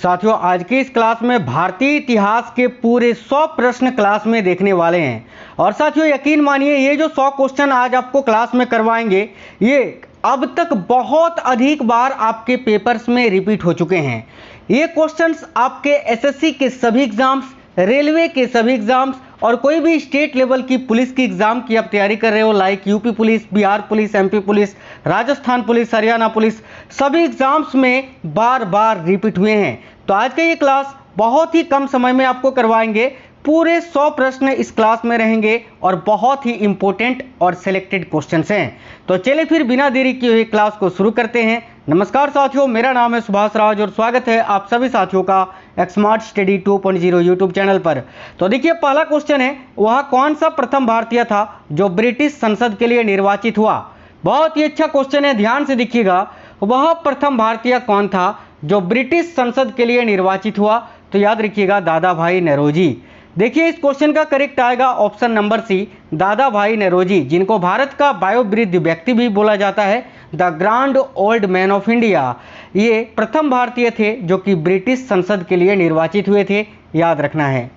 साथियों, आज की इस क्लास में भारतीय इतिहास के पूरे 100 प्रश्न क्लास में देखने वाले हैं। और साथियों, यकीन मानिए ये जो 100 क्वेश्चन आज आपको क्लास में करवाएंगे, ये अब तक बहुत अधिक बार आपके पेपर्स में रिपीट हो चुके हैं। ये क्वेश्चंस आपके एसएससी के सभी एग्जाम्स, रेलवे के सभी एग्जाम्स और कोई भी स्टेट लेवल की पुलिस की एग्जाम की आप तैयारी कर रहे हो, like UP police, Bihar police, MP police, Rajasthan police, Haryana police, सभी एग्जाम्स में बार बार रिपीट हुए हैं। तो आज का ये क्लास बहुत ही कम समय में आपको करवाएंगे। पूरे 100 प्रश्न इस क्लास में रहेंगे और बहुत ही इंपॉर्टेंट और सिलेक्टेड क्वेश्चंस हैं। तो चलिए फिर बिना देरी किए हुए क्लास को शुरू करते हैं। नमस्कार साथियों, मेरा नाम है सुभाष राज और स्वागत है आप सभी साथियों का स्मार्ट स्टडी 2.0 यूट्यूब चैनल पर। तो देखिए, पहला क्वेश्चन है, वह कौन सा प्रथम भारतीय था जो ब्रिटिश संसद के लिए निर्वाचित हुआ। बहुत ही अच्छा क्वेश्चन है, ध्यान से देखिएगा। वह प्रथम भारतीय कौन था जो ब्रिटिश संसद के लिए निर्वाचित हुआ? तो याद रखिएगा, दादा भाई नौरोजी। देखिए, इस क्वेश्चन का करेक्ट आएगा ऑप्शन नंबर सी, दादा भाई नौरोजी, जिनको भारत का वयोवृद्ध व्यक्ति भी बोला जाता है, the grand old man of India. ये प्रथम भारतीय थे जो कि ब्रिटिश संसद के लिए निर्वाचित हुए थे, याद रखना है।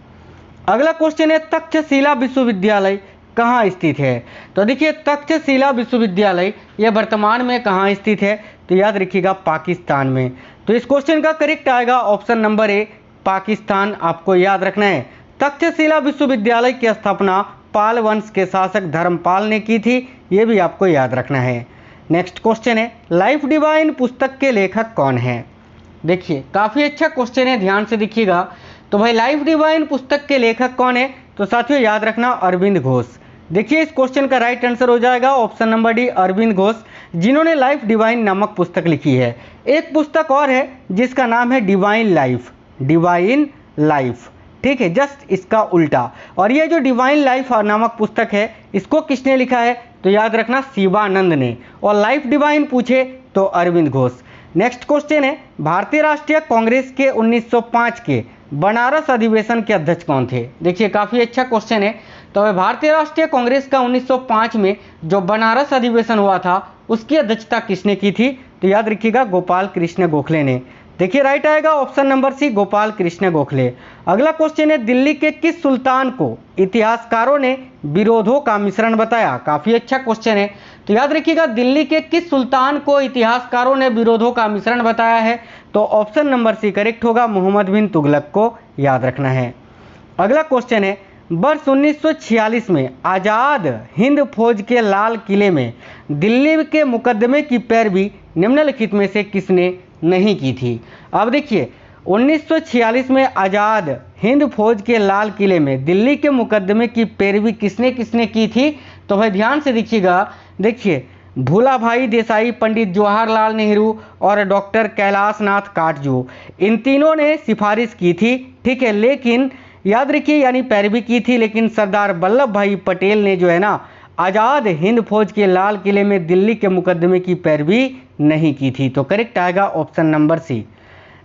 अगला क्वेश्चन है, तक्षशिला विश्वविद्यालय कहाँ स्थित है? तो देखिए, तक्षशिला विश्वविद्यालय यह वर्तमान में कहाँ स्थित है? तो याद रखिएगा, पाकिस्तान में। तो इस क्वेश्चन का करेक्ट आएगा ऑप्शन नंबर ए, पाकिस्तान, आपको याद रखना है। तक्षशिला विश्वविद्यालय की स्थापना पाल वंश के शासक धर्मपाल ने की थी, ये भी आपको याद रखना है। नेक्स्ट क्वेश्चन है, लाइफ डिवाइन पुस्तक के लेखक कौन है? देखिए, काफ़ी अच्छा क्वेश्चन है, ध्यान से देखिएगा। तो भाई, लाइफ डिवाइन पुस्तक के लेखक कौन है? तो साथियों याद रखना, अरविंद घोष। देखिए, इस क्वेश्चन का राइट आंसर हो जाएगा option number D, Arvind Ghosh, जिन्होंने लाइफ डिवाइन नामक पुस्तक लिखी है। एक पुस्तक और है जिसका नाम है डिवाइन लाइफ, डिवाइन लाइफ, ठीक है, जस्ट इसका उल्टा। और ये जो डिवाइन लाइफ नामक पुस्तक है, इसको किसने लिखा है? तो याद रखना, शिवानंद ने। और लाइफ डिवाइन पूछे तो अरविंद घोष। नेक्स्ट क्वेश्चन है, भारतीय राष्ट्रीय कांग्रेस के 1905 के बनारस अधिवेशन के अध्यक्ष कौन थे? देखिए, काफ़ी अच्छा क्वेश्चन है। तो भारतीय राष्ट्रीय कांग्रेस का 1905 में जो बनारस अधिवेशन हुआ था, उसकी अध्यक्षता किसने की थी? तो याद रखिएगा, गोपाल कृष्ण गोखले ने। देखिए, राइट आएगा option number C, Gopal Krishna Gokhale. अगला क्वेश्चन है, दिल्ली के किस सुल्तान को इतिहासकारों ने विरोधों का मिश्रण बताया? काफ़ी अच्छा क्वेश्चन है। तो याद रखिएगा, दिल्ली के किस सुल्तान को इतिहासकारों ने विरोधों का मिश्रण बताया है? तो ऑप्शन नंबर सी करेक्ट होगा, मोहम्मद बिन तुगलक को याद रखना है। अगला क्वेश्चन है, वर्ष 1946 में आज़ाद हिंद फौज के लाल किले में दिल्ली के मुकदमे की पैरवी निम्नलिखित में से किसने नहीं की थी? अब देखिए, 1946 में आज़ाद हिंद फौज के लाल किले में दिल्ली के मुकदमे की पैरवी किसने किसने की थी? तो भाई ध्यान से देखिएगा। देखिए, भूला भाई देसाई, पंडित जवाहरलाल नेहरू और डॉक्टर कैलाश नाथ काटजू, इन तीनों ने सिफारिश की थी, ठीक है, लेकिन याद रखिए, यानी पैरवी की थी, लेकिन सरदार वल्लभ भाई पटेल ने जो है ना, आज़ाद हिंद फौज के लाल किले में दिल्ली के मुकदमे की पैरवी नहीं की थी। तो करेक्ट आएगा ऑप्शन नंबर सी।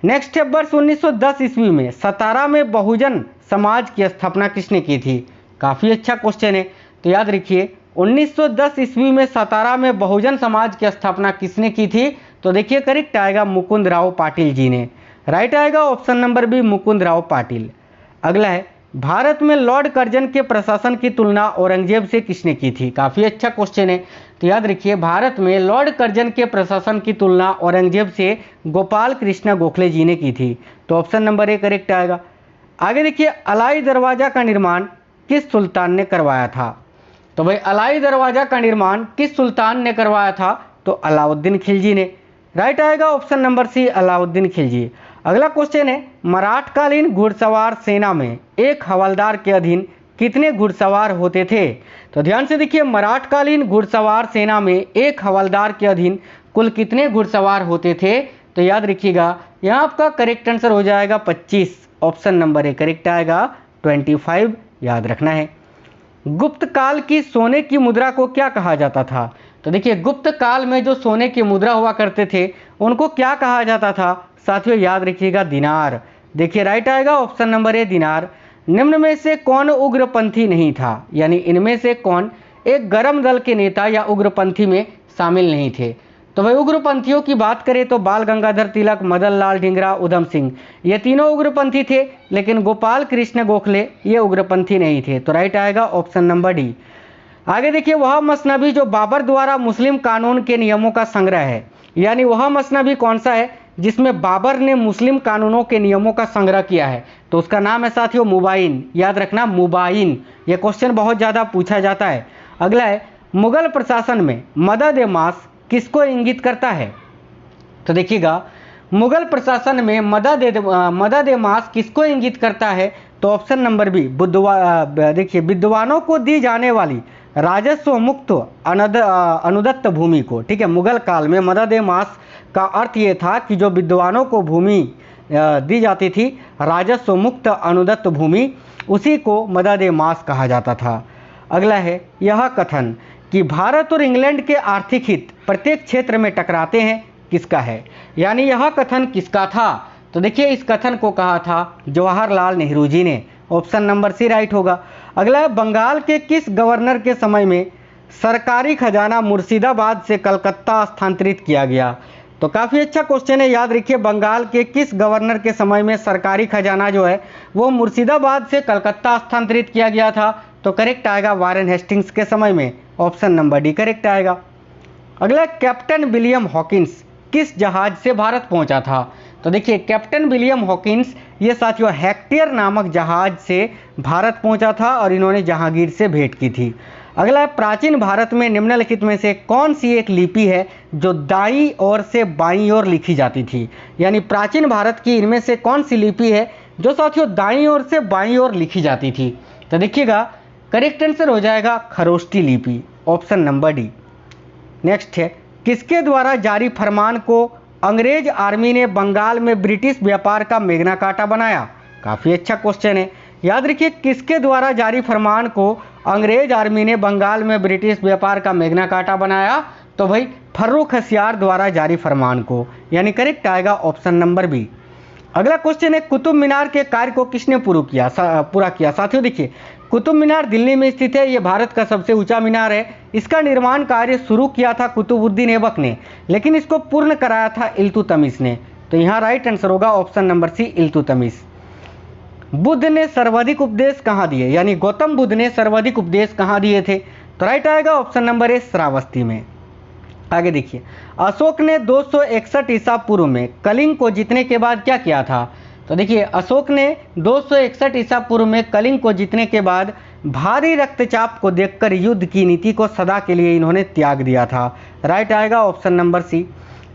नेक्स्ट है, वर्ष 1910 ईस्वी में सतारा में बहुजन समाज की स्थापना किसने की थी? काफ़ी अच्छा क्वेश्चन है। तो याद रखिए, 1910 ईस्वी में सतारा में बहुजन समाज की स्थापना किसने की थी? तो देखिए, करेक्ट आएगा, मुकुंद राव पाटिल जी ने। राइट आएगा option number B, Mukund Rao Patil. अगला है, भारत में लॉर्ड कर्जन के प्रशासन की तुलना औरंगजेब से किसने की थी? काफ़ी अच्छा क्वेश्चन है। तो याद रखिए, भारत में लॉर्ड कर्जन के प्रशासन की तुलना औरंगजेब से गोपाल कृष्ण गोखले जी ने की थी। तो ऑप्शन नंबर ए करेक्ट आएगा। आगे देखिए, अलाई दरवाज़ा का निर्माण किस सुल्तान ने करवाया था? तो भाई, अलाई दरवाज़ा का निर्माण किस सुल्तान ने करवाया था? तो अलाउद्दीन खिलजी ने। राइट आएगा option number C, Alauddin Khilji. अगला क्वेश्चन है, मराठकालीन घुड़सवार सेना में एक हवलदार के अधीन कितने घुड़सवार होते थे? तो ध्यान से देखिए, मराठकालीन घुड़सवार सेना में एक हवलदार के अधीन कुल कितने घुड़सवार होते थे? तो याद रखिएगा, यहाँ आपका करेक्ट आंसर हो जाएगा 25, ऑप्शन नंबर ए करेक्ट आएगा, 25 याद रखना है। गुप्त काल की सोने की मुद्रा को क्या कहा जाता था? तो देखिए, गुप्त काल में जो सोने की मुद्रा हुआ करते थे, उनको क्या कहा जाता था? साथियों याद रखिएगा, दिनार। देखिए, राइट आएगा ऑप्शन नंबर ए, दिनार। निम्न में से कौन उग्रपंथी नहीं था? यानी इनमें से कौन एक गर्म दल के नेता या उग्रपंथी में शामिल नहीं थे? तो तो भाई उग्रपंथियों की बात करें तो बाल गंगाधर तिलक, मदन लाल ढींगरा, उधम सिंह, ये तीनों उग्रपंथी थे, लेकिन गोपाल कृष्ण गोखले ये उग्रपंथी नहीं थे। तो राइट आएगा ऑप्शन नंबर डी। आगे देखिए, वह मसनबी जो बाबर द्वारा मुस्लिम कानून के नियमों का संग्रह है, यानी वह मसनबी कौन सा है जिसमें बाबर ने मुस्लिम कानूनों के नियमों का संग्रह किया है? तो उसका नाम है साथियों मुबाइन। याद रखना मुबाइन, यह क्वेश्चन बहुत ज़्यादा पूछा जाता है। अगला है, मुगल प्रशासन में मदद-ए-मास किसको इंगित करता है? तो देखिएगा, मुगल प्रशासन में मदद-ए-मास किसको इंगित करता है? तो ऑप्शन नंबर बी, देखिए विद्वानों को दी जाने वाली राजस्व मुक्त अनुदत्त भूमि को। ठीक है, मुगल काल में मदद-ए-मास का अर्थ ये था कि जो विद्वानों को भूमि दी जाती थी, राजस्व मुक्त अनुदत्त भूमि, उसी को मदद-ए-मास कहा जाता था। अगला है, यह कथन कि भारत और इंग्लैंड के आर्थिक हित प्रत्येक क्षेत्र में टकराते हैं किसका है? यानी यह कथन किसका था? तो देखिए, इस कथन को कहा था जवाहरलाल नेहरू जी ने। ऑप्शन नंबर सी राइट होगा। अगला है, बंगाल के किस गवर्नर के समय में सरकारी खजाना मुर्शिदाबाद से कलकत्ता स्थानांतरित किया गया? तो काफ़ी अच्छा क्वेश्चन है, याद रखिए, बंगाल के किस गवर्नर के समय में सरकारी खजाना जो है वो मुर्शिदाबाद से कलकत्ता स्थानांतरित किया गया था? तो करेक्ट आएगा वारेन हेस्टिंग्स के समय में। ऑप्शन नंबर डी करेक्ट आएगा। अगला, कैप्टन विलियम हॉकिंस किस जहाज से भारत पहुंचा था? तो देखिए, कैप्टन विलियम हॉकिंस ये साथियों हेक्टेयर नामक जहाज से भारत पहुंचा था और इन्होंने जहांगीर से भेंट की थी। अगला, प्राचीन भारत में निम्नलिखित में से कौन सी एक लिपि है जो दाईं ओर से बाईं ओर लिखी जाती थी? यानी प्राचीन भारत की इनमें से कौन सी लिपि है जो साथियों दाईं ओर से बाईं ओर लिखी जाती थी? तो देखिएगा, करेक्ट आंसर हो जाएगा खरोष्टी लिपि। Option number D. नेक्स्ट है, किसके द्वारा जारी फरमान को अंग्रेज आर्मी ने बंगाल में ब्रिटिश व्यापार का मैग्ना कार्टा बनाया? काफ़ी अच्छा क्वेश्चन है, याद रखिए, किसके द्वारा जारी फरमान को अंग्रेज आर्मी ने बंगाल में ब्रिटिश व्यापार का मैग्ना कार्टा बनाया? तो भाई फर्रुख हसियार द्वारा जारी फरमान को, यानी करेक्ट आएगा ऑप्शन नंबर बी। अगला क्वेश्चन है, कुतुब मीनार के कार्य को किसने पूरा किया? साथियों देखिए, कुतुब मीनार दिल्ली में स्थित है, ये भारत का सबसे ऊंचा मीनार है। इसका निर्माण कार्य शुरू किया था कुतुबुद्दीन ऐबक ने, लेकिन इसको पूर्ण कराया था इल्तुतमिश ने। तो यहाँ राइट आंसर होगा option number C Iltutmish. Buddha ने सर्वाधिक उपदेश कहाँ दिए? यानी गौतम बुद्ध ने सर्वाधिक उपदेश कहाँ दिए थे? तो राइट आएगा ऑप्शन नंबर ए श्रावस्ती में। आगे देखिए, अशोक ने 261 ईसा पूर्व में कलिंग को जीतने के बाद क्या किया था? तो देखिए, अशोक ने 261 ईसा पूर्व में कलिंग को जीतने के बाद भारी रक्तचाप को देखकर युद्ध की नीति को सदा के लिए इन्होंने त्याग दिया था। राइट आएगा ऑप्शन नंबर सी।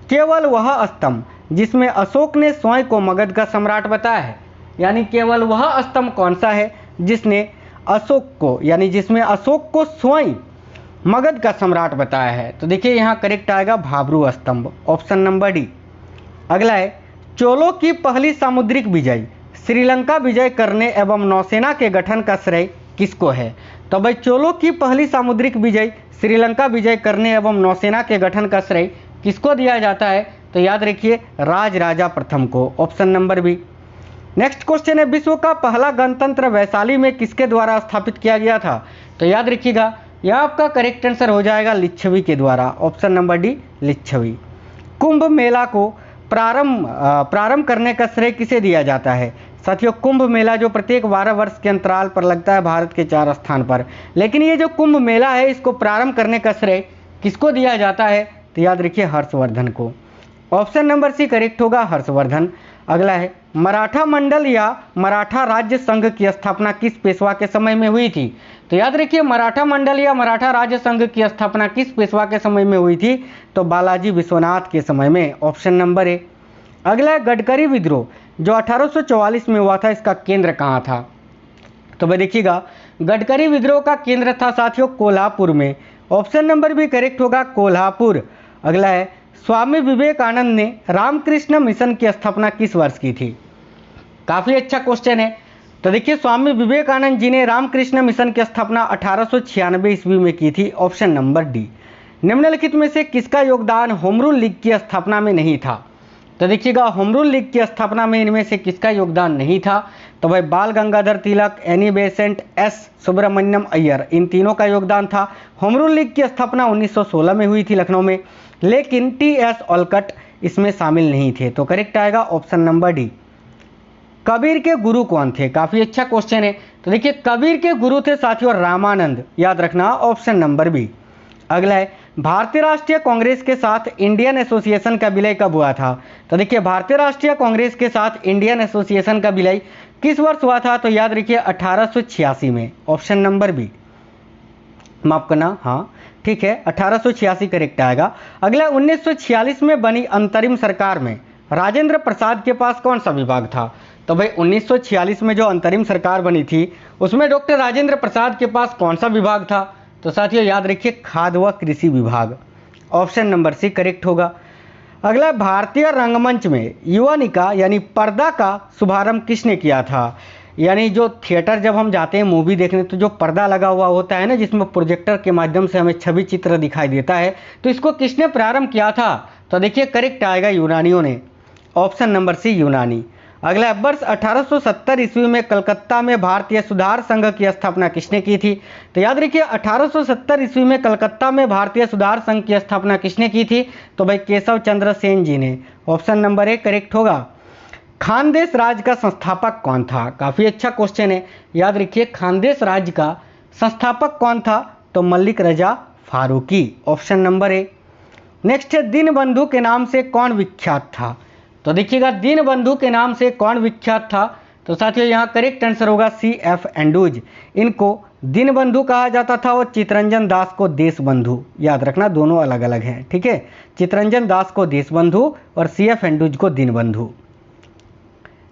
केवल वह स्तंभ जिसमें अशोक ने स्वयं को मगध का सम्राट बताया है, यानी केवल वह स्तंभ कौन सा है जिसने अशोक को, यानी जिसमें अशोक को स्वयं मगध का सम्राट बताया है? तो देखिए, यहाँ करेक्ट आएगा भाब्रू स्तंभ। Option number D. अगला है, चोलों की पहली सामुद्रिक विजय श्रीलंका विजय करने एवं नौसेना के गठन का श्रेय किसको है? तो भाई चोलों की पहली सामुद्रिक विजय श्रीलंका विजय करने एवं नौसेना के गठन का श्रेय किसको दिया जाता है? तो याद रखिए, राजराजा प्रथम को। Option number B. Next question है, विश्व का पहला गणतंत्र वैशाली में किसके द्वारा स्थापित किया गया था? तो याद रखिएगा, यह आपका करेक्ट आंसर हो जाएगा लिच्छवी के द्वारा। Option number D Lichchhavi. Kumbh Mela को प्रारंभ करने का श्रेय किसे दिया जाता है? साथियों, कुंभ मेला जो प्रत्येक 12 वर्ष के अंतराल पर लगता है भारत के 4 स्थान पर, लेकिन ये जो कुंभ मेला है इसको प्रारंभ करने का श्रेय किसको दिया जाता है? तो याद रखिए, हर्षवर्धन को। ऑप्शन नंबर सी करेक्ट होगा, हर्षवर्धन। अगला है, मराठा मंडल या मराठा राज्य संघ की स्थापना किस पेशवा के समय में हुई थी? तो याद रखिए, मराठा मंडल या मराठा राज्य संघ की स्थापना किस पेशवा के समय में हुई थी? तो बालाजी विश्वनाथ के समय में। ऑप्शन नंबर ए। अगला है, गडकरी विद्रोह जो 1844 में हुआ था, इसका केंद्र कहाँ था? तो भाई देखिएगा, गडकरी विद्रोह का केंद्र था साथियों कोल्हापुर में। ऑप्शन नंबर भी करेक्ट होगा, कोल्हापुर। अगला है, स्वामी विवेकानंद ने रामकृष्ण मिशन की स्थापना किस वर्ष की थी? काफ़ी अच्छा क्वेश्चन है। तो देखिए, स्वामी विवेकानंद जी ने रामकृष्ण मिशन की स्थापना 1896 ईस्वी में की थी। Option number D. निम्नलिखित में से किसका योगदान होम रूल लीग की स्थापना में नहीं था? तो देखिएगा, होम रूल लीग की स्थापना में इनमें से किसका योगदान नहीं था? तो भाई Bal Gangadhar Tilak, Annie Besant, S Subramaniam Iyer, इन तीनों का योगदान था। होम रूल लीग की स्थापना 1916 में हुई थी लखनऊ में, लेकिन टी.एस. ओलकट इसमें शामिल नहीं थे। तो करेक्ट आएगा ऑप्शन नंबर डी। कबीर के गुरु कौन थे? काफ़ी अच्छा क्वेश्चन है। तो देखिए कबीर के गुरु थे साथियों रामानंद, याद रखना ऑप्शन नंबर बी। अगला है भारतीय राष्ट्रीय कांग्रेस के साथ इंडियन एसोसिएशन का विलय कब हुआ था? तो देखिए भारतीय राष्ट्रीय कांग्रेस के साथ इंडियन एसोसिएशन का विलय किस वर्ष हुआ था? तो याद रखिए 1886 में, ऑप्शन नंबर बी। माफ करना, हाँ ठीक है 1886 करेक्ट आएगा। अगला 1946 में बनी अंतरिम सरकार में राजेंद्र प्रसाद के पास कौन सा विभाग था? तो भाई 1946 में जो अंतरिम सरकार बनी थी उसमें डॉक्टर राजेंद्र प्रसाद के पास कौन सा विभाग था? तो साथियों याद रखिए खाद्य व कृषि विभाग, ऑप्शन नंबर सी करेक्ट होगा। अगला भारतीय रंगमंच में युवानिका यानी पर्दा का शुभारंभ किसने किया था? यानी जो थिएटर जब हम जाते हैं मूवी देखने तो जो पर्दा लगा हुआ होता है ना, जिसमें प्रोजेक्टर के माध्यम से हमें छवि चित्र दिखाई देता है, तो इसको किसने प्रारंभ किया था? तो देखिए करेक्ट आएगा यूनानियों ने, ऑप्शन नंबर सी यूनानी। अगला वर्ष 1870 ईस्वी में कलकत्ता में भारतीय सुधार संघ की स्थापना किसने की थी? तो याद रखिए 1870 ईस्वी में कलकत्ता में भारतीय सुधार संघ की स्थापना किसने की थी? तो भाई केशव चंद्र सेन जी ने, ऑप्शन नंबर ए करेक्ट होगा। खानदेश राज्य का संस्थापक कौन था? काफ़ी अच्छा क्वेश्चन है, याद रखिए खानदेश राज्य का संस्थापक कौन था? तो Malik Raza Farooqui, option number A. Next है दीनबंधु के नाम से कौन विख्यात था? तो देखिएगा दीनबंधु के नाम से कौन विख्यात था? तो साथियों यहाँ करेक्ट आंसर होगा C.F. एंड्रूज। इनको दीनबंधु कहा जाता था और चितरंजन दास को देशबंधु, याद रखना दोनों अलग अलग हैं, ठीक है। चितरंजन दास को देशबंधु और C.F. एंड्रूज को दीनबंधु।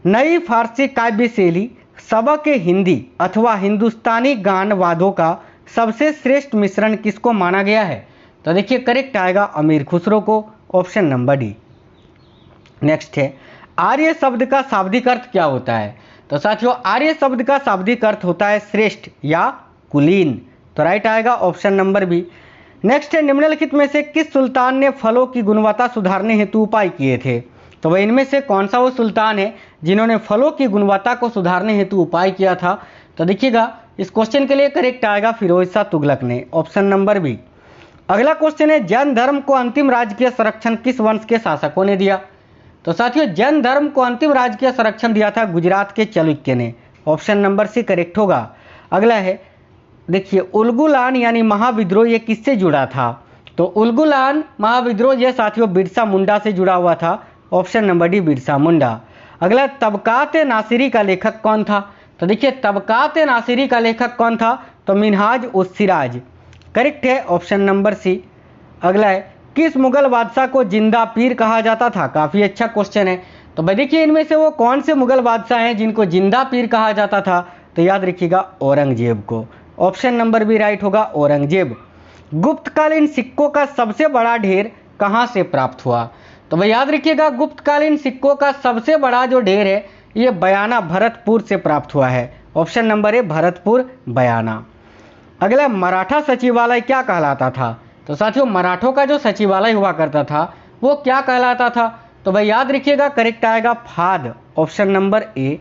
नई फारसी काव्य शैली सबक हिंदी अथवा हिंदुस्तानी गान वादों का सबसे श्रेष्ठ मिश्रण किसको माना गया है? तो देखिए करेक्ट आएगा अमीर खुसरो को, ऑप्शन नंबर डी। नेक्स्ट है आर्य शब्द का शाब्दिक अर्थ क्या होता है? तो साथियों आर्य शब्द का शाब्दिक अर्थ होता है श्रेष्ठ या कुलीन, तो राइट आएगा ऑप्शन नंबर बी। नेक्स्ट है निम्नलिखित में से किस सुल्तान ने फलों की गुणवत्ता सुधारने हेतु उपाय किए थे? तो वह इनमें से कौन सा वो सुल्तान है जिन्होंने फलों की गुणवत्ता को सुधारने हेतु उपाय किया था? तो देखिएगा इस क्वेश्चन के लिए करेक्ट आएगा फिरोज शाह तुगलक ने, ऑप्शन नंबर बी। अगला क्वेश्चन है जैन धर्म को अंतिम राजकीय संरक्षण किस वंश के शासकों ने दिया? तो साथियों जैन धर्म को अंतिम राजकीय संरक्षण दिया था गुजरात के चालुक्य ने, ऑप्शन नंबर सी करेक्ट होगा। अगला है देखिए उलगुलान यानी महाविद्रोह ये किससे जुड़ा था? तो उलगुलान महाविद्रोह ये साथियों बिरसा मुंडा से जुड़ा हुआ था, option number D Birsa Munda. अगला तबकात नासिरी का लेखक कौन था? तो देखिए तबकात नासिरी का लेखक कौन था? तो मिनहाज उस सिराज, करेक्ट है ऑप्शन नंबर सी। अगला है किस मुगल बादशाह को जिंदा पीर कहा जाता था? काफ़ी अच्छा क्वेश्चन है। तो भाई देखिए इनमें से वो कौन से मुगल बादशाह हैं जिनको जिंदा पीर कहा जाता था? तो याद रखिएगा औरंगजेब को, ऑप्शन नंबर बी राइट होगा औरंगजेब। गुप्तकालीन सिक्कों का सबसे बड़ा ढेर कहाँ से प्राप्त हुआ? तो भाई याद रखिएगा गुप्तकालीन सिक्कों का सबसे बड़ा जो ढेर है ये बयाना भरतपुर से प्राप्त हुआ है, ऑप्शन नंबर ए भरतपुर बयाना। अगला मराठा सचिवालय क्या कहलाता था? तो साथियों मराठों का जो सचिवालय हुआ करता था वो क्या कहलाता था? तो भाई याद रखिएगा करेक्ट आएगा फाद, ऑप्शन नंबर ए।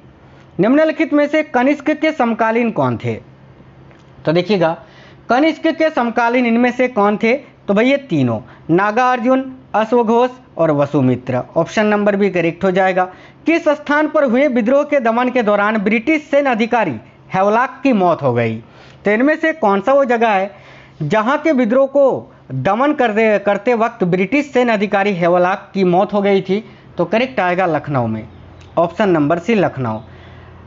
निम्नलिखित में से कनिष्क के समकालीन कौन थे? तो देखिएगा कनिष्क के समकालीन इनमें से कौन थे? तो भाई ये तीनों नागार्जुन, अश्वघोष और Vasumitra, option number B correct हो जाएगा। किस स्थान पर हुए विद्रोह के दमन के दौरान ब्रिटिश सैन्य अधिकारी हैवलॉक की मौत हो गई? तो इनमें से कौन सा वो जगह है जहां के विद्रोह को दमन करते वक्त ब्रिटिश सैन्य अधिकारी हैवलॉक की मौत हो गई थी? तो करेक्ट आएगा लखनऊ में, ऑप्शन नंबर सी लखनऊ।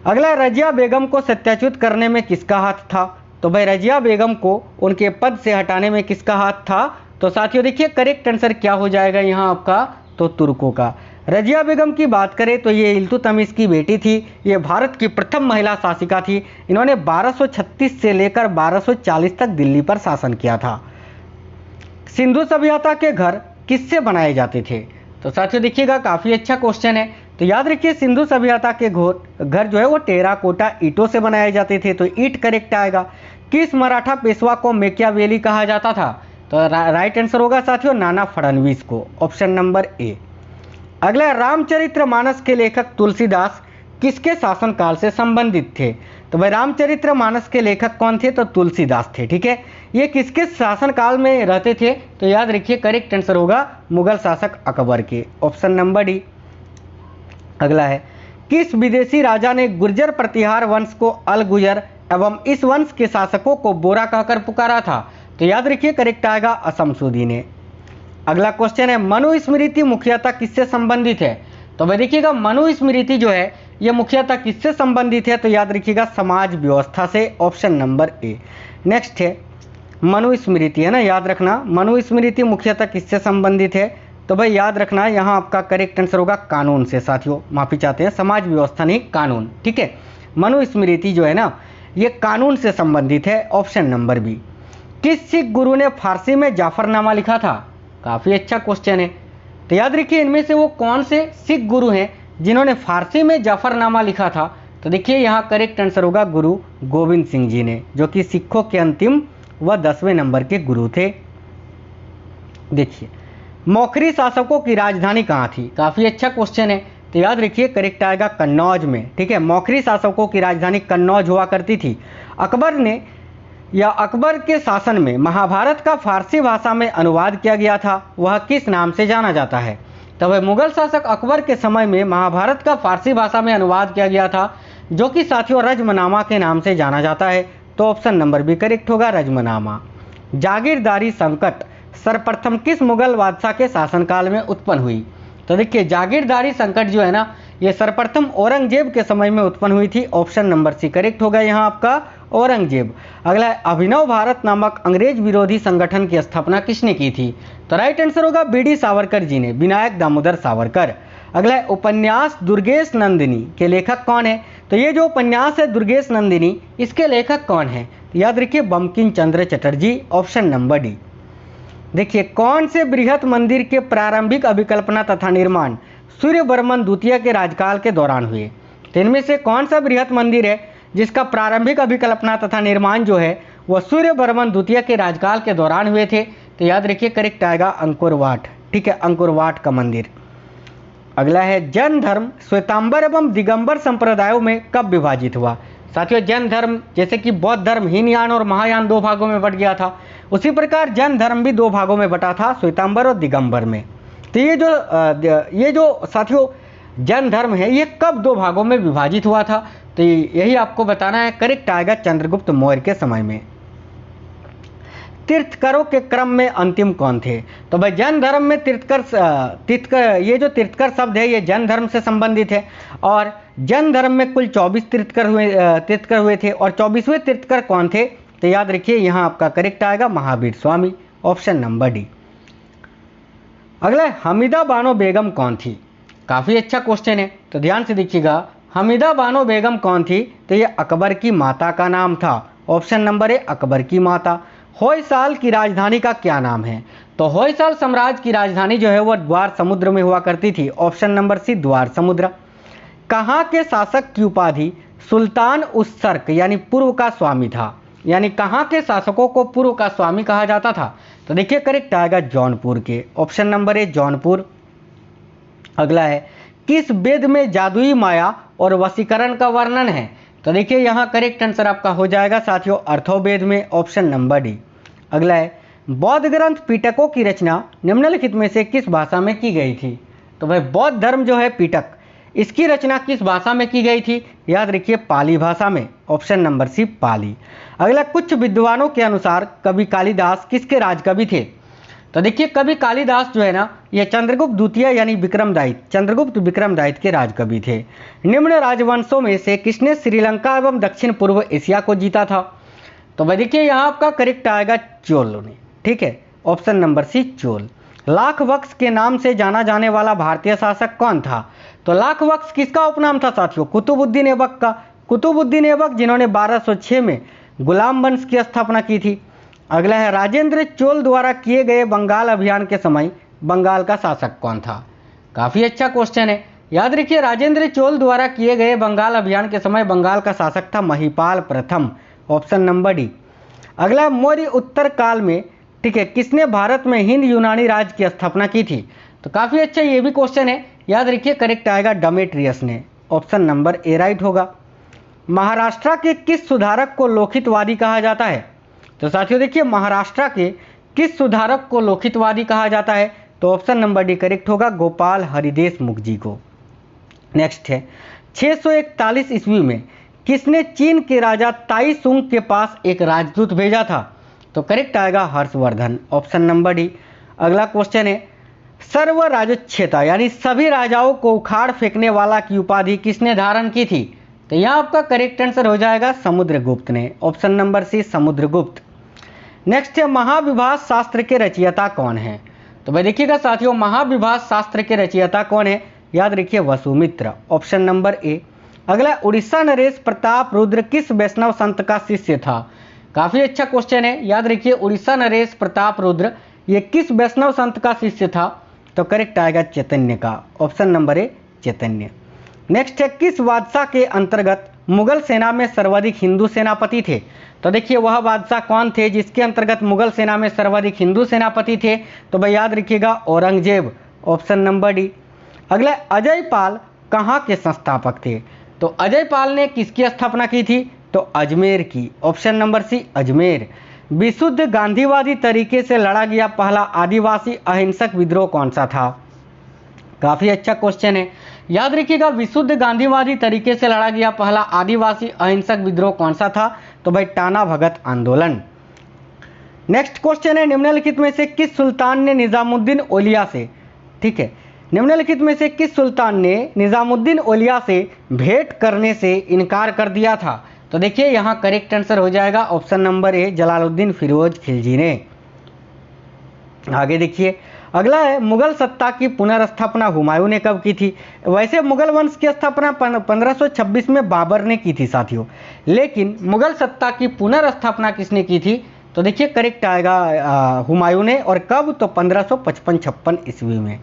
अगला रजिया बेगम को सत्याच्युत करने में किसका हाथ था? तो भाई रजिया बेगम को उनके पद से हटाने में किसका हाथ था? तो साथियों देखिए करेक्ट आंसर क्या हो जाएगा यहाँ आपका? तो तुर्कों का। रजिया बेगम की बात करें तो ये इल्तुतमिश की बेटी थी, ये भारत की प्रथम महिला शासिका थी। इन्होंने 1236 से लेकर 1240 तक दिल्ली पर शासन किया था। सिंधु सभ्यता के घर किससे बनाए जाते थे? तो साथियों देखिएगा काफ़ी अच्छा क्वेश्चन है। तो याद रखिए सिंधु सभ्यता के घर जो है वो टेराकोटा ईंटों से बनाए जाते थे, तो ईंट करेक्ट आएगा। किस मराठा पेशवा को मैकियावेली कहा जाता था? तो राइट आंसर होगा साथियों नाना फडणवीस को, ऑप्शन नंबर ए। अगला रामचरितमानस के लेखक तुलसीदास किसके शासनकाल से संबंधित थे? तो भाई रामचरितमानस के लेखक कौन थे? तो तुलसीदास थे। ठीक है, ये किसके शासनकाल में रहते थे? तो याद रखिए करेक्ट आंसर होगा मुगल शासक अकबर के, ऑप्शन नंबर डी। अगला है, किस विदेशी राजा ने गुर्जर प्रतिहार वंश को अल गुजर एवं इस वंश के शासकों को बोरा कहकर पुकारा था? तो याद रखिए करेक्ट आएगा असमसूदी ने। अगला क्वेश्चन है, मनुस्मृति मुख्यतः किससे संबंधित है? तो भाई देखिएगा मनुस्मृति जो है ये मुख्यतः किससे संबंधित है? तो याद रखिएगा समाज व्यवस्था से, ऑप्शन नंबर ए। नेक्स्ट है मनुस्मृति, है ना, याद रखना मनुस्मृति मुख्यतः किससे संबंधित है? तो भाई याद रखना यहाँ आपका करेक्ट आंसर होगा कानून से। साथियों माफी चाहते हैं, समाज व्यवस्था नहीं कानून। ठीक है, मनुस्मृति जो है ना ये कानून से संबंधित है, ऑप्शन नंबर बी। किस सिख गुरु ने फारसी में जाफरनामा लिखा था? काफ़ी अच्छा क्वेश्चन है। तो याद रखिए इनमें से वो कौन से सिख गुरु हैं जिन्होंने फारसी में जाफरनामा लिखा था? तो देखिए यहाँ करेक्ट आंसर होगा गुरु गोविंद सिंह जी ने, जो कि सिखों के अंतिम व 10वें नंबर के गुरु थे। देखिए मौखरी शासकों की राजधानी कहाँ थी? काफ़ी अच्छा क्वेश्चन है। तो याद रखिए करेक्ट आएगा कन्नौज में। ठीक है, मौखरी शासकों की राजधानी कन्नौज हुआ करती थी। अकबर के शासन में महाभारत का फारसी भाषा में अनुवाद किया गया था, वह किस नाम से जाना जाता है? तब मुगल शासक अकबर के समय में महाभारत का फारसी भाषा में अनुवाद किया गया था, जो कि साथियों रजमनामा के नाम से जाना जाता है। तो ऑप्शन नंबर बी करेक्ट होगा, रजमनामा। जागीरदारी संकट सर्वप्रथम किस मुगल बादशाह के शासनकाल में उत्पन्न हुई? तो देखिए जागीरदारी संकट जो है ना ये सर्वप्रथम औरंगजेब के समय में उत्पन्न हुई थी, ऑप्शन नंबर सी करेक्ट होगा यहाँ आपका औरंगजेब। अगला है, अभिनव भारत नामक अंग्रेज विरोधी संगठन की स्थापना किसने की थी? तो राइट आंसर होगा बीडी सावरकर जी ने, विनायक दामोदर सावरकर। अगला है, उपन्यास दुर्गेश नंदिनी के लेखक कौन है? तो ये जो उपन्यास है दुर्गेश नंदिनी इसके लेखक कौन है? तो याद रखिए Bankim Chandra Chatterjee, option number D. देखिए कौन से बृहत मंदिर के प्रारंभिक अभिकल्पना तथा निर्माण सूर्यवर्मन द्वितीय के राजकाल के दौरान हुए? तो इनमें से कौन सा बृहत मंदिर है जिसका प्रारंभिक अभिकल्पना तथा निर्माण जो है वह सूर्यवर्मन द्वितीय के राजकाल के दौरान हुए थे? तो याद रखिए करेक्ट आएगा अंकुर वाट। ठीक है, अंकुर वाट का मंदिर। अगला है, जैन धर्म श्वेतांबर एवं दिगंबर संप्रदायों में कब विभाजित हुआ? साथियों जैन धर्म जैसे कि बौद्ध धर्म हीनयान और महायान दो भागों में बट गया था, उसी प्रकार जैन धर्म भी दो भागों में बटा था, श्वेतांबर और दिगंबर में। तो ये जो साथियों जैन धर्म है ये कब दो भागों में विभाजित हुआ था? तो यही आपको बताना है, करेक्ट आएगा चंद्रगुप्त मौर्य के समय में। तीर्थकरों के क्रम में अंतिम कौन थे? तो भाई जैन धर्म में ये जो तीर्थकर शब्द है ये जैन धर्म से संबंधित है, और जैन धर्म में कुल 24 तीर्थकर हुए थे, और 24वें तीर्थकर कौन थे? तो याद रखिए यहाँ आपका करेक्ट आएगा Mahavir Swami, option number D. अगला हमीदा बानो बेगम कौन थी? काफ़ी अच्छा क्वेश्चन है, तो ध्यान से देखिएगा हमीदा बानो बेगम कौन थी? तो ये अकबर की माता का नाम था, ऑप्शन नंबर ए अकबर की माता। होयसाल की राजधानी का क्या नाम है? तो होयसाल साम्राज्य की राजधानी जो है वह द्वार समुद्र में हुआ करती थी, ऑप्शन नंबर सी द्वार समुद्र। कहाँ के शासक की उपाधि सुल्तान उस सर्क यानी पूर्व का स्वामी था? यानी कहाँ के शासकों को पूर्व का स्वामी कहा जाता था? तो देखिए करेक्ट आएगा जौनपुर के, ऑप्शन नंबर ए जौनपुर। अगला है, किस वेद में जादुई माया और वशीकरण का वर्णन है? तो देखिए यहाँ करेक्ट आंसर आपका हो जाएगा साथियों अर्थोवेद में, ऑप्शन नंबर डी। अगला है, बौद्ध ग्रंथ पिटकों की रचना निम्नलिखित में से किस भाषा में की गई थी? तो भाई बौद्ध धर्म जो है पिटक इसकी रचना किस भाषा में की गई थी? याद रखिए पाली भाषा में, ऑप्शन नंबर सी पाली। अगला, कुछ विद्वानों के अनुसार कवि कालिदास किसके राजकवि थे? तो देखिए कवि कालिदास जो है ना ये चंद्रगुप्त द्वितीय यानी चंद्रगुप्त विक्रमदायित्य के राजकवि थे। निम्न राजवंशों में से किसने श्रीलंका एवं दक्षिण पूर्व एशिया को जीता था? तो भाई देखिए यहाँ आपका करेक्ट आएगा चोल ने। ठीक है, ऑप्शन नंबर सी चोल। लाख वक्स के नाम से जाना जाने वाला भारतीय शासक कौन था? तो लाख वक्स किसका उपनाम था साथियों? कुतुबुद्दीन ऐबक का। कुतुबुद्दीन ऐबक जिन्होंने 1206 में गुलाम वंश की स्थापना की थी। अगला है, राजेंद्र चोल द्वारा किए गए बंगाल अभियान के समय बंगाल का शासक कौन था? काफ़ी अच्छा क्वेश्चन है, याद रखिए राजेंद्र चोल द्वारा किए गए बंगाल अभियान के समय बंगाल का शासक था महिपाल प्रथम, ऑप्शन नंबर डी। अगला, मौर्य उत्तर काल में ठीक है किसने भारत में हिंद यूनानी राज्य की स्थापना की थी? तो काफ़ी अच्छा ये भी क्वेश्चन है, याद रखिए करेक्ट आएगा डेमेट्रियस ने, ऑप्शन नंबर ए राइट होगा। महाराष्ट्र के किस सुधारक को लोकहितवादी कहा जाता है? तो साथियों देखिए, महाराष्ट्र के किस सुधारक को लोकहितवादी कहा जाता है? तो ऑप्शन नंबर डी करेक्ट होगा, गोपाल हरिदेश मुख जी को। नेक्स्ट है 641 ईस्वी में किसने चीन के राजा ताइसुंग के पास एक राजदूत भेजा था? तो करेक्ट आएगा हर्षवर्धन, ऑप्शन नंबर डी। अगला क्वेश्चन है सर्व राजच्छेता यानी सभी राजाओं को उखाड़ फेंकने वाला की उपाधि किसने धारण की थी? तो यहाँ आपका करेक्ट आंसर हो जाएगा समुद्रगुप्त ने, option number C Samudragupta. Next है महाविभाष शास्त्र के रचयिता कौन है? तो भाई देखिएगा साथियों, महाविभाष शास्त्र के रचयिता कौन है? याद रखिए वसुमित्र, ऑप्शन नंबर ए। अगला उड़ीसा नरेश प्रताप रुद्र किस वैष्णव संत का शिष्य था? काफी अच्छा क्वेश्चन है, याद रखिए उड़ीसा नरेश प्रताप रुद्र ये किस वैष्णव संत का शिष्य था? तो करेक्ट आएगा चैतन्य का, ऑप्शन नंबर ए चैतन्य। नेक्स्ट है किस बादशाह के अंतर्गत मुगल सेना में सर्वाधिक हिंदू सेनापति थे? तो देखिए वह बादशाह कौन थे जिसके अंतर्गत मुगल सेना में सर्वाधिक हिंदू सेनापति थे? तो भाई याद रखिएगा औरंगजेब, ऑप्शन नंबर डी। अगला अजय पाल कहाँ के संस्थापक थे? तो अजय पाल ने किसकी स्थापना की थी? तो अजमेर की, ऑप्शन नंबर सी अजमेर। विशुद्ध गांधीवादी तरीके से लड़ा गया पहला आदिवासी अहिंसक विद्रोह कौन सा था? काफी अच्छा क्वेश्चन है, याद रखिएगा विशुद्ध गांधीवादी तरीके से लड़ा गया पहला आदिवासी अहिंसक विद्रोह कौन सा था? तो भाई टाना भगत आंदोलन। नेक्स्ट क्वेश्चन है निम्नलिखित में से किस सुल्तान ने निजामुद्दीन औलिया से, ठीक है, निम्नलिखित में से किस सुल्तान ने निजामुद्दीन औलिया से भेंट करने से इनकार कर दिया था? तो देखिए यहाँ करेक्ट आंसर हो जाएगा option number A Jalaluddin Firoz Khilji ने। आगे देखिए अगला है मुगल सत्ता की पुनर्स्थापना हुमायूं ने कब की थी? वैसे मुगल वंश की स्थापना 1526 में बाबर ने की थी साथियों, लेकिन मुगल सत्ता की पुनर्स्थापना किसने की थी? तो देखिए करेक्ट आएगा हुमायूं ने, और कब? तो 1555-56 ईस्वी में।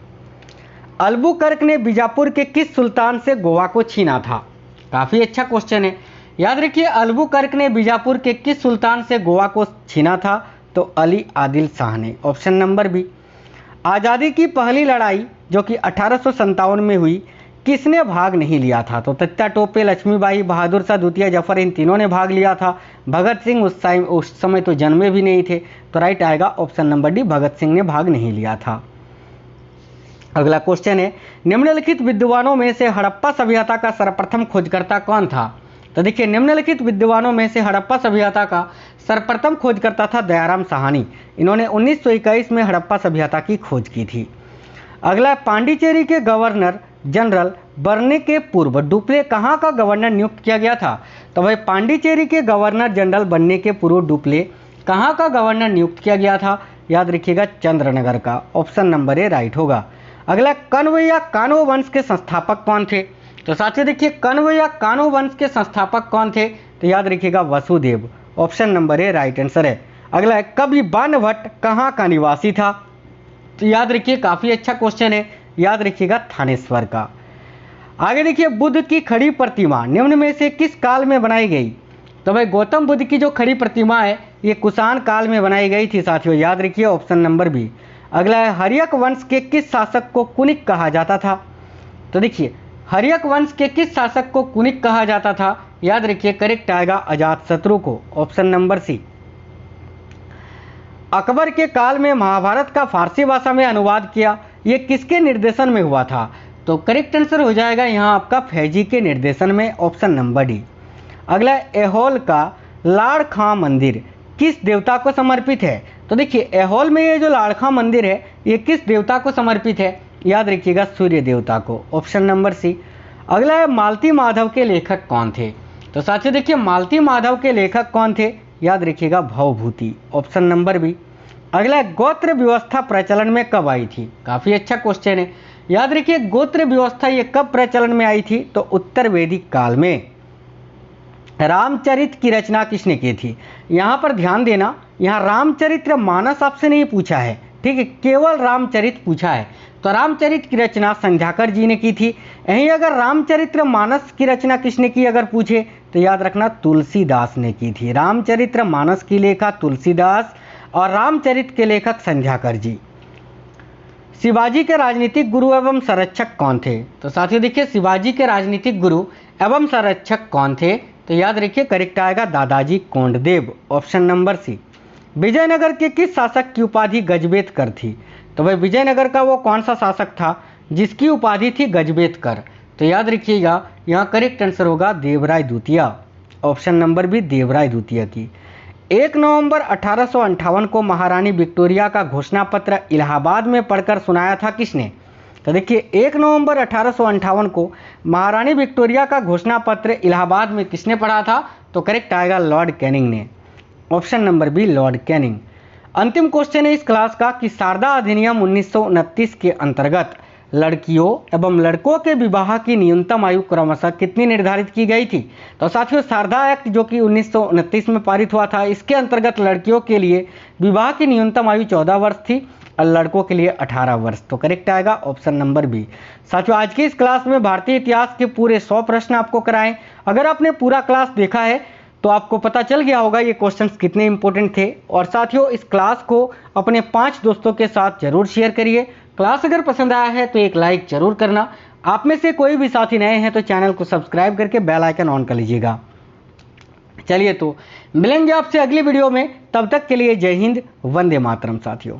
अल्बुकर्क ने बीजापुर के किस सुल्तान से गोवा को छीना था? काफ़ी अच्छा क्वेश्चन है, याद रखिए अल्बुकर्क ने बीजापुर के किस सुल्तान से गोवा को छीना था? तो अली आदिल शाह ने, ऑप्शन नंबर बी। आज़ादी की पहली लड़ाई जो कि 1857 में हुई किसने भाग नहीं लिया था? तो तत्या टोपे, लक्ष्मीबाई, बहादुर शाह द्वितीय, जफर, इन तीनों ने भाग लिया था। भगत सिंह उस समय तो जन्मे भी नहीं थे, तो राइट आएगा option number D Bhagat Singh ने भाग नहीं लिया था। अगला क्वेश्चन है निम्नलिखित विद्वानों में से हड़प्पा सभ्यता का सर्वप्रथम खोजकर्ता कौन था? तो देखिए निम्नलिखित विद्वानों में से हड़प्पा सभ्यता का सर्वप्रथम खोजकर्ता था दयाराम साहनी। इन्होंने 1921 में हड़प्पा सभ्यता की खोज की थी। अगला पांडिचेरी के गवर्नर जनरल बनने के पूर्व डुप्ले कहाँ का गवर्नर नियुक्त किया गया था? तो भाई पांडिचेरी के गवर्नर जनरल बनने के पूर्व डुप्ले कहाँ का गवर्नर नियुक्त किया गया था? याद रखिएगा चंद्रनगर का, ऑप्शन नंबर ए राइट होगा। अगला कण्व या कानो वंश के संस्थापक कौन थे? तो साथियों देखिए कण्व या कानो वंश के संस्थापक कौन थे? तो याद रखिएगा वसुदेव, ऑप्शन नंबर ए राइट आंसर है। अगला है कवि बाणभट्ट कहाँ का निवासी था? तो याद रखिए काफ़ी अच्छा क्वेश्चन है, याद रखिएगा थानेश्वर का। आगे देखिए बुद्ध की खड़ी प्रतिमा निम्न में से किस काल में बनाई गई? तो भाई गौतम बुद्ध की जो खड़ी प्रतिमा है ये कुषाण काल में बनाई गई थी साथियों, याद रखिए ऑप्शन नंबर बी। अगला है हर्यक वंश के किस शासक को कुनिक कहा जाता था? तो देखिए हर्यक वंश के किस शासक को कुनिक कहा जाता था? याद रखिए करेक्ट आएगा अजातशत्रु को, ऑप्शन नंबर सी। अकबर के काल में महाभारत का फारसी भाषा में अनुवाद किया, ये किसके निर्देशन में हुआ था? तो करेक्ट आंसर हो जाएगा यहाँ आपका फैजी के निर्देशन में, ऑप्शन नंबर डी। अगला एहोल का लाड़खां मंदिर किस देवता को समर्पित है? तो देखिए एहोल में ये जो लाड़खां मंदिर है ये किस देवता को समर्पित है? याद रखिएगा सूर्य देवता को, ऑप्शन नंबर सी। अगला है मालती माधव के लेखक कौन थे? तो साथियों देखिए मालती माधव के लेखक कौन थे? याद रखिएगा भवभूति, ऑप्शन नंबर बी। अगला है गोत्र व्यवस्था प्रचलन में कब आई थी? काफ़ी अच्छा क्वेश्चन है, याद रखिए गोत्र व्यवस्था ये कब प्रचलन में आई थी? तो उत्तर वैदिक काल में। रामचरित की रचना किसने की थी? यहाँ पर ध्यान देना, यहाँ रामचरित्र मानस आपसे नहीं पूछा है, ठीक है, केवल रामचरित पूछा है। तो रामचरित की रचना संध्याकर जी ने की थी। यहीं अगर रामचरित्र मानस की रचना किसने की अगर पूछे तो याद रखना तुलसीदास ने की थी। रामचरित्र मानस की लेखा तुलसीदास और रामचरित के लेखक संध्याकर जी। शिवाजी के राजनीतिक गुरु एवं संरक्षक कौन थे? तो साथियों देखिए शिवाजी के राजनीतिक गुरु एवं संरक्षक कौन थे? तो याद रखिए करेक्ट आएगा Dadaji Kondadev, option number C. Vijayanagara के किस शासक की उपाधि गजबेतकर थी? तो भाई विजयनगर का वो कौन सा शासक था जिसकी उपाधि थी गजबेतकर? तो याद रखिएगा यहाँ करेक्ट आंसर होगा देवराय द्वितीय, ऑप्शन नंबर बी देवराय द्वितीय की। 1 नवंबर 1858 को महारानी विक्टोरिया का घोषणा पत्र इलाहाबाद में पढ़कर सुनाया था किसने? तो देखिए 1 नवंबर 1858 को महारानी विक्टोरिया का घोषणा पत्र इलाहाबाद में किसने पढ़ा था? तो करेक्ट आएगा लॉर्ड कैनिंग ने, option number B Lord Canning. अंतिम क्वेश्चन है इस क्लास का कि शारदा अधिनियम 1929 के अंतर्गत लड़कियों एवं लड़कों के विवाह की न्यूनतम आयु क्रमशः कितनी निर्धारित की गई थी? तो साथियों शारदा एक्ट जो कि 1929 में पारित हुआ था, इसके अंतर्गत लड़कियों के लिए विवाह की न्यूनतम आयु 14 वर्ष थी और लड़कों के लिए 18 वर्ष। तो करेक्ट आएगा ऑप्शन नंबर बी। साथियों आज की इस क्लास में भारतीय इतिहास के पूरे 100 प्रश्न आपको कराएं। अगर आपने पूरा क्लास देखा है तो आपको पता चल गया होगा ये क्वेश्चंस कितने इंपॉर्टेंट थे। और साथियों इस क्लास को अपने 5 दोस्तों के साथ जरूर शेयर करिए। क्लास अगर पसंद आया है तो एक लाइक जरूर करना। आप में से कोई भी साथी नए हैं तो चैनल को सब्सक्राइब करके बेल आइकन ऑन कर लीजिएगा। चलिए तो मिलेंगे आपसे अगली वीडियो में, तब तक के लिए जय हिंद, वंदे मातरम साथियों।